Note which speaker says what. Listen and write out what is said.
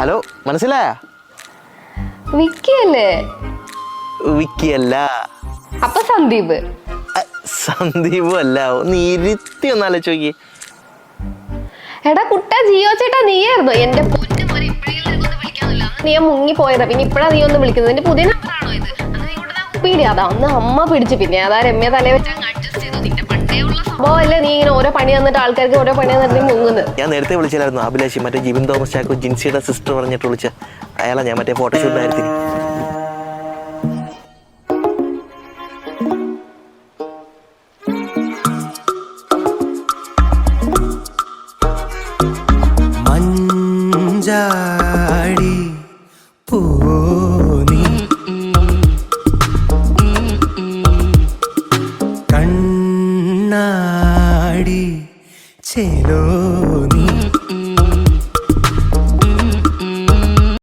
Speaker 1: Hello, മനസ്സിലായ?
Speaker 2: വിക്കിയല്ലേ?
Speaker 1: വിക്കിയല്ല.
Speaker 2: അപ്പൊ സന്ദീപ്?
Speaker 1: സന്ദീപും അല്ല. ഒന്ന് ഇരുത്തി ഒന്നാലോചിച്ച് നോക്കി.
Speaker 2: എടാ കുട്ട, ജിയോ ചേട്ടാ നീയായിരുന്നു. എന്റെ പൊന്നു മോനെ, നീ മുങ്ങി പോയതാ. പിന്നെ ഇപ്പഴാ നീ ഒന്ന് വിളിക്കുന്നത്. എന്റെ പുതിയ നമ്പറാണോ ഇത്? പീടിയാതാ ഒന്ന് അമ്മ പിടിച്ചു. പിന്നെ അതാ രമ്യ തലേ വെച്ചാൽ അഡ്ജസ്റ്റ് ചെയ്തു. നിന്റെ പണ്ടേ ഉള്ള സംഭവമല്ലേ നീ ഇങ്ങനെ ഓരോ പണി തന്നിട്ട് ആൾക്കാർക്ക് ഓരോ പണി തന്നിട്ട് മുങ്ങുന്നത്.
Speaker 1: ഞാൻ നേരത്തെ വിളിച്ചായിരുന്നു അഭിലാഷി, മറ്റേ ജിബിൻ തോമസ് ചാക്കോ ജിൻസിയുടെ സിസ്റ്റർ പറഞ്ഞിട്ട് വിളിച്ച അയാളാ ഞാൻ മറ്റേ ഫോട്ടോഷൂട്ട് കാര്യത്തിന്.
Speaker 3: മഞ്ചാടി പൂനി കണ്ണാടി ചേലോ